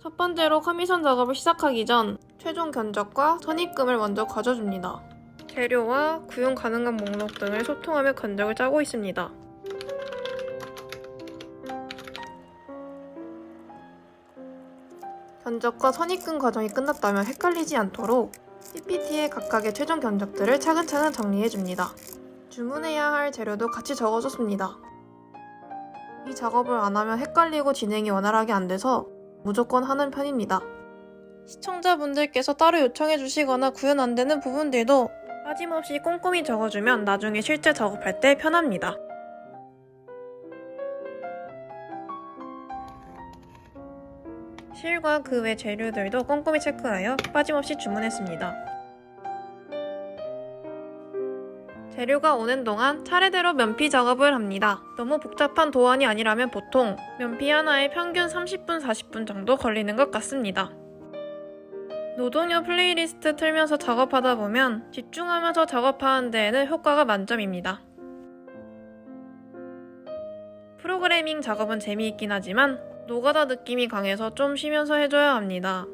첫 번째로 커미션 작업을 시작하기 전 최종 견적과 선입금을 먼저 가져줍니다. 재료와 구용 가능한 목록 등을 소통하며 견적을 짜고 있습니다. 견적과 선입금 과정이 끝났다면 헷갈리지 않도록 PPT에 각각의 최종 견적들을 차근차근 정리해줍니다. 주문해야 할 재료도 같이 적어줬습니다. 이 작업을 안 하면 헷갈리고 진행이 원활하게 안 돼서 무조건 하는 편입니다. 시청자분들께서 따로 요청해 주시거나 구현 안 되는 부분들도 빠짐없이 꼼꼼히 적어주면 나중에 실제 작업할 때 편합니다. 실과 그 외 재료들도 꼼꼼히 체크하여 빠짐없이 주문했습니다. 재료가 오는 동안 차례대로 면피 작업을 합니다. 너무 복잡한 도안이 아니라면 보통 면피 하나에 평균 30분, 40분 정도 걸리는 것 같습니다. 노동요 플레이리스트 틀면서 작업하다 보면 집중하면서 작업하는 데에는 효과가 만점입니다. 프로그래밍 작업은 재미있긴 하지만 노가다 느낌이 강해서 좀 쉬면서 해줘야 합니다.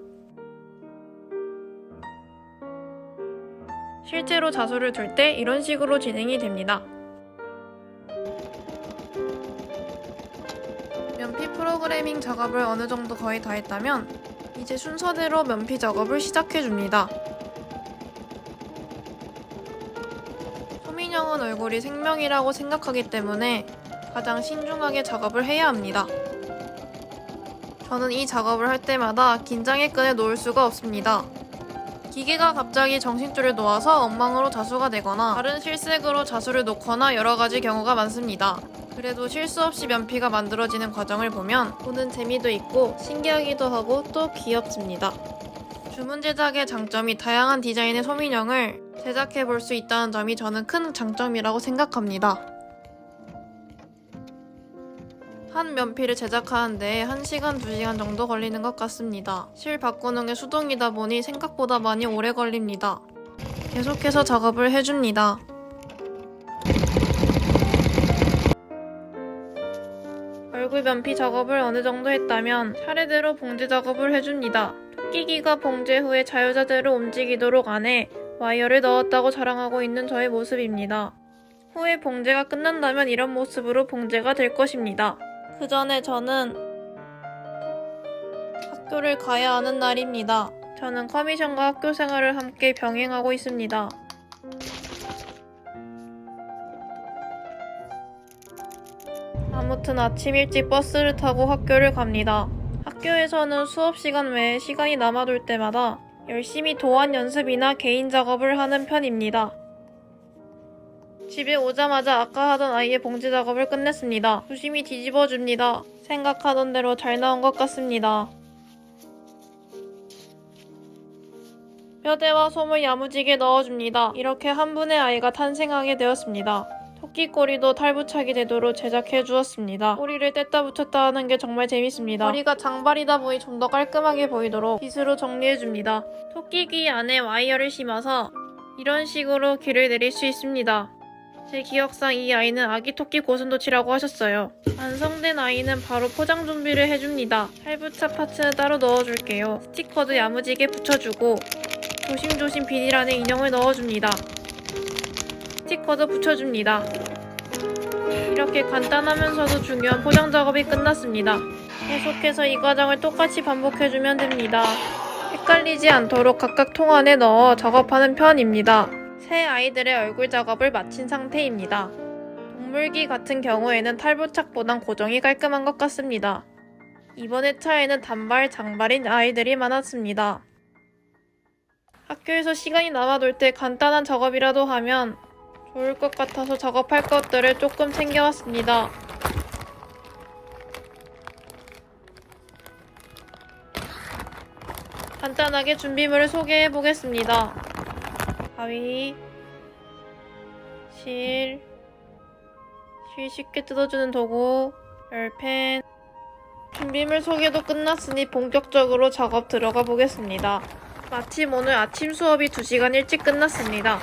실제로 자수를 둘 때 이런 식으로 진행이 됩니다. 면피 프로그래밍 작업을 어느 정도 거의 다 했다면 이제 순서대로 면피 작업을 시작해줍니다. 소민영은 얼굴이 생명이라고 생각하기 때문에 가장 신중하게 작업을 해야 합니다. 저는 이 작업을 할 때마다 긴장의 끈을 놓을 수가 없습니다. 기계가 갑자기 정신줄을 놓아서 엉망으로 자수가 되거나 다른 실색으로 자수를 놓거나 여러가지 경우가 많습니다. 그래도 실수 없이 면피가 만들어지는 과정을 보면 보는 재미도 있고 신기하기도 하고 또 귀엽습니다. 주문 제작의 장점이 다양한 디자인의 소민영을 제작해 볼 수 있다는 점이 저는 큰 장점이라고 생각합니다. 한 면피를 제작하는 데 1시간, 2시간 정도 걸리는 것 같습니다. 실 바꾸는 게 수동이다 보니 생각보다 많이 오래 걸립니다. 계속해서 작업을 해줍니다. 얼굴 면피 작업을 어느 정도 했다면 차례대로 봉제 작업을 해줍니다. 토끼기가 봉제 후에 자유자재로 움직이도록 안에 와이어를 넣었다고 자랑하고 있는 저의 모습입니다. 후에 봉제가 끝난다면 이런 모습으로 봉제가 될 것입니다. 그 전에 저는 학교를 가야 하는 날입니다. 저는 커미션과 학교 생활을 함께 병행하고 있습니다. 아무튼 아침 일찍 버스를 타고 학교를 갑니다. 학교에서는 수업 시간 외에 시간이 남아돌 때마다 열심히 도안 연습이나 개인 작업을 하는 편입니다. 집에 오자마자 아까 하던 아이의 봉제 작업을 끝냈습니다. 조심히 뒤집어줍니다. 생각하던 대로 잘 나온 것 같습니다. 뼈대와 솜을 야무지게 넣어줍니다. 이렇게 한 분의 아이가 탄생하게 되었습니다. 토끼 꼬리도 탈부착이 되도록 제작해 주었습니다. 꼬리를 뗐다 붙였다 하는 게 정말 재밌습니다. 머리가 장발이다 보니 좀 더 깔끔하게 보이도록 빗으로 정리해줍니다. 토끼 귀 안에 와이어를 심어서 이런 식으로 귀를 내릴 수 있습니다. 제 기억상 이 아이는 아기 토끼 고슴도치라고 하셨어요. 완성된 아이는 바로 포장 준비를 해줍니다. 탈부착 파츠는 따로 넣어줄게요. 스티커도 야무지게 붙여주고 조심조심 비닐 안에 인형을 넣어줍니다. 스티커도 붙여줍니다. 이렇게 간단하면서도 중요한 포장 작업이 끝났습니다. 계속해서 이 과정을 똑같이 반복해주면 됩니다. 헷갈리지 않도록 각각 통 안에 넣어 작업하는 편입니다. 새 아이들의 얼굴 작업을 마친 상태입니다. 동물기 같은 경우에는 탈부착보단 고정이 깔끔한 것 같습니다. 이번 회차에는 단발, 장발인 아이들이 많았습니다. 학교에서 시간이 남아돌 때 간단한 작업이라도 하면 좋을 것 같아서 작업할 것들을 조금 챙겨왔습니다. 간단하게 준비물을 소개해보겠습니다. 가위, 실 쉽게 뜯어주는 도구, 별펜. 준비물 소개도 끝났으니 본격적으로 작업 들어가 보겠습니다. 마침 오늘 아침 수업이 2시간 일찍 끝났습니다.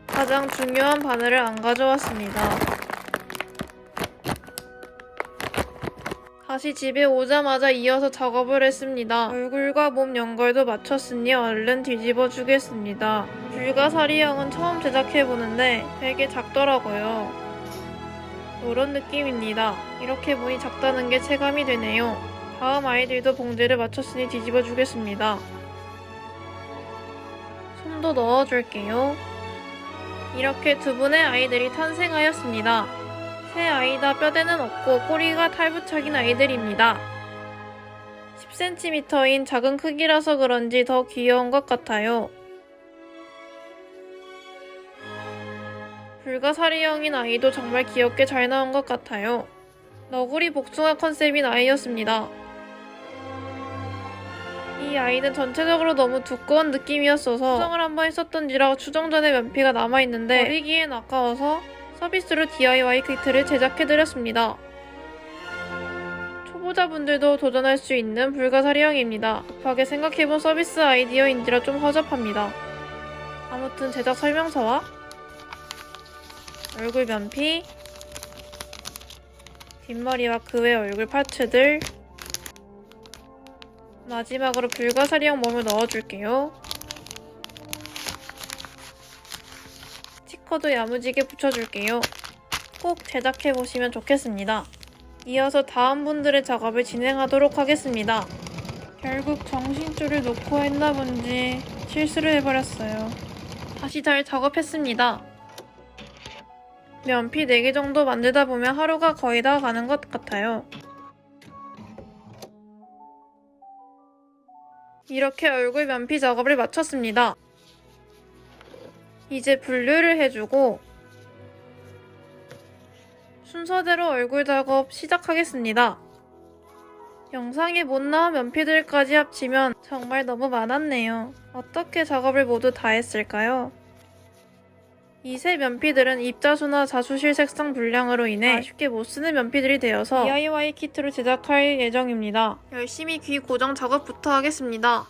가장 중요한 바늘을 안 가져왔습니다. 다시 집에 오자마자 이어서 작업을 했습니다. 얼굴과 몸 연결도 마쳤으니 얼른 뒤집어 주겠습니다. 불가사리형은 처음 제작해보는데 되게 작더라고요. 이런 느낌입니다. 이렇게 보니 작다는 게 체감이 되네요. 다음 아이들도 봉제를 마쳤으니 뒤집어 주겠습니다. 솜도 넣어줄게요. 이렇게 두 분의 아이들이 탄생하였습니다. 새 아이다 뼈대는 없고 꼬리가 탈부착인 아이들입니다. 10cm인 작은 크기라서 그런지 더 귀여운 것 같아요. 불가사리형인 아이도 정말 귀엽게 잘 나온 것 같아요. 너구리 복숭아 컨셉인 아이였습니다. 이 아이는 전체적으로 너무 두꺼운 느낌이었어서 수정을 한번 했었던지라 추정 전에 면피가 남아있는데 버리기엔 아까워서 서비스로 DIY 키트를 제작해드렸습니다. 초보자분들도 도전할 수 있는 불가사리형입니다. 급하게 생각해본 서비스 아이디어인지라 좀 허접합니다. 아무튼 제작 설명서와 얼굴 면피, 뒷머리와 그 외 얼굴 파츠들, 마지막으로 불가사리형 몸을 넣어줄게요. 스티커도 야무지게 붙여줄게요. 꼭 제작해보시면 좋겠습니다. 이어서 다음 분들의 작업을 진행하도록 하겠습니다. 결국 정신줄을 놓고 했나 본지 실수를 해버렸어요. 다시 잘 작업했습니다. 면피 4개 정도 만들다 보면 하루가 거의 다 가는 것 같아요. 이렇게 얼굴 면피 작업을 마쳤습니다. 이제 분류를 해주고 순서대로 얼굴 작업 시작하겠습니다. 영상에 못 나온 면피들까지 합치면 정말 너무 많았네요. 어떻게 작업을 모두 다 했을까요? 이 세 면피들은 입자수나 자수실 색상 불량으로 인해 쉽게 못쓰는 면피들이 되어서 DIY 키트로 제작할 예정입니다. 열심히 귀 고정 작업부터 하겠습니다.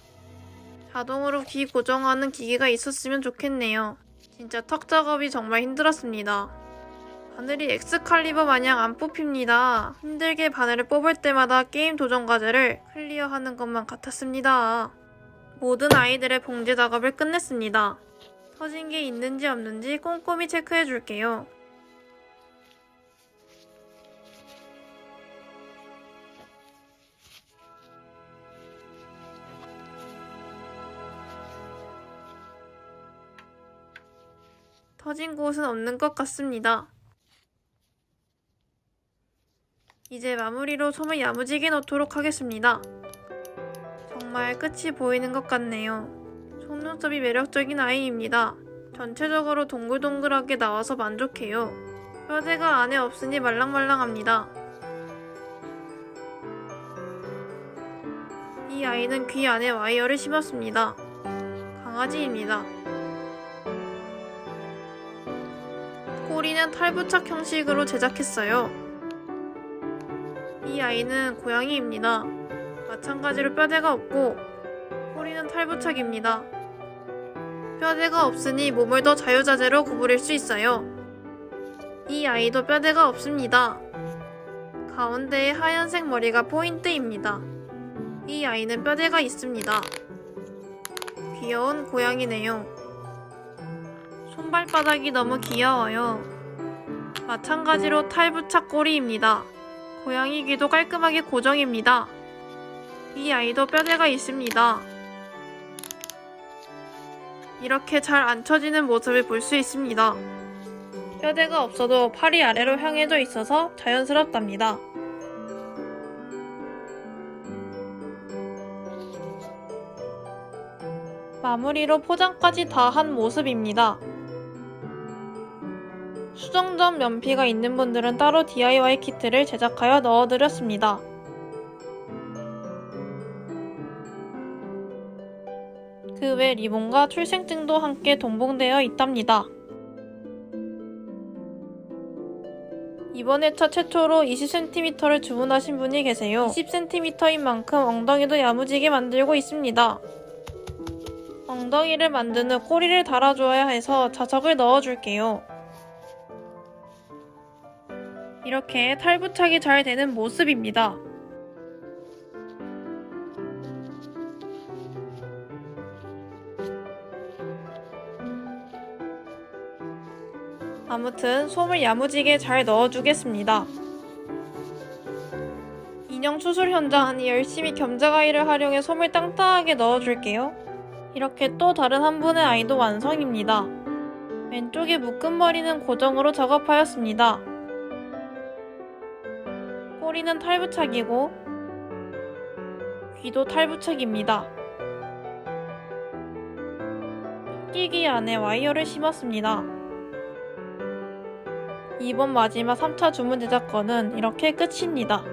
자동으로 귀 고정하는 기계가 있었으면 좋겠네요. 진짜 턱 작업이 정말 힘들었습니다. 바늘이 엑스칼리버 마냥 안 뽑힙니다. 힘들게 바늘을 뽑을 때마다 게임 도전 과제를 클리어하는 것만 같았습니다. 모든 아이들의 봉제 작업을 끝냈습니다. 터진 게 있는지 없는지 꼼꼼히 체크해줄게요. 터진 곳은 없는 것 같습니다. 이제 마무리로 솜을 야무지게 넣도록 하겠습니다. 정말 끝이 보이는 것 같네요. 속눈썹이 매력적인 아이입니다. 전체적으로 동글동글하게 나와서 만족해요. 뼈대가 안에 없으니 말랑말랑합니다. 이 아이는 귀 안에 와이어를 심었습니다. 강아지입니다. 꼬리는 탈부착 형식으로 제작했어요. 이 아이는 고양이입니다. 마찬가지로 뼈대가 없고 꼬리는 탈부착입니다. 뼈대가 없으니 몸을 더 자유자재로 구부릴 수 있어요. 이 아이도 뼈대가 없습니다. 가운데의 하얀색 머리가 포인트입니다. 이 아이는 뼈대가 있습니다. 귀여운 고양이네요. 손발바닥이 너무 귀여워요. 마찬가지로 탈부착 꼬리입니다. 고양이 귀도 깔끔하게 고정입니다. 이 아이도 뼈대가 있습니다. 이렇게 잘 앉혀지는 모습을 볼 수 있습니다. 뼈대가 없어도 팔이 아래로 향해져 있어서 자연스럽답니다. 마무리로 포장까지 다 한 모습입니다. 수정 전 면피가 있는 분들은 따로 DIY 키트를 제작하여 넣어드렸습니다. 그 외 리본과 출생증도 함께 동봉되어 있답니다. 이번 회차 최초로 20cm를 주문하신 분이 계세요. 20cm인 만큼 엉덩이도 야무지게 만들고 있습니다. 엉덩이를 만든 후 꼬리를 달아줘야 해서 자석을 넣어줄게요. 이렇게 탈부착이 잘 되는 모습입니다. 아무튼 솜을 야무지게 잘 넣어주겠습니다. 인형 추술 현장은 열심히 겸자가위를 활용해 솜을 땅땅하게 넣어줄게요. 이렇게 또 다른 한 분의 아이도 완성입니다. 왼쪽에 묶은 머리는 고정으로 작업하였습니다. 꼬리는 탈부착이고 귀도 탈부착입니다. 토끼귀 안에 와이어를 심었습니다. 이번 마지막 3차 주문 제작 건은 이렇게 끝입니다.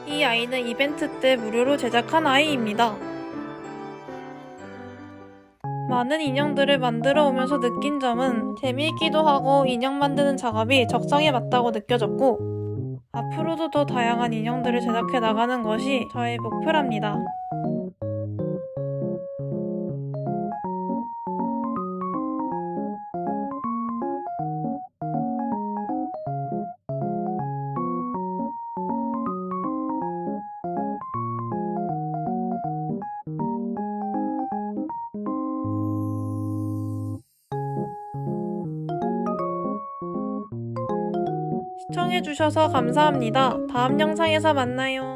이 아이는 이벤트 때 무료로 제작한 아이입니다. 많은 인형들을 만들어 오면서 느낀 점은 재미있기도 하고 인형 만드는 작업이 적성에 맞다고 느껴졌고, 앞으로도 더 다양한 인형들을 제작해 나가는 것이 저의 목표랍니다. 시청해주셔서 감사합니다. 다음 영상에서 만나요.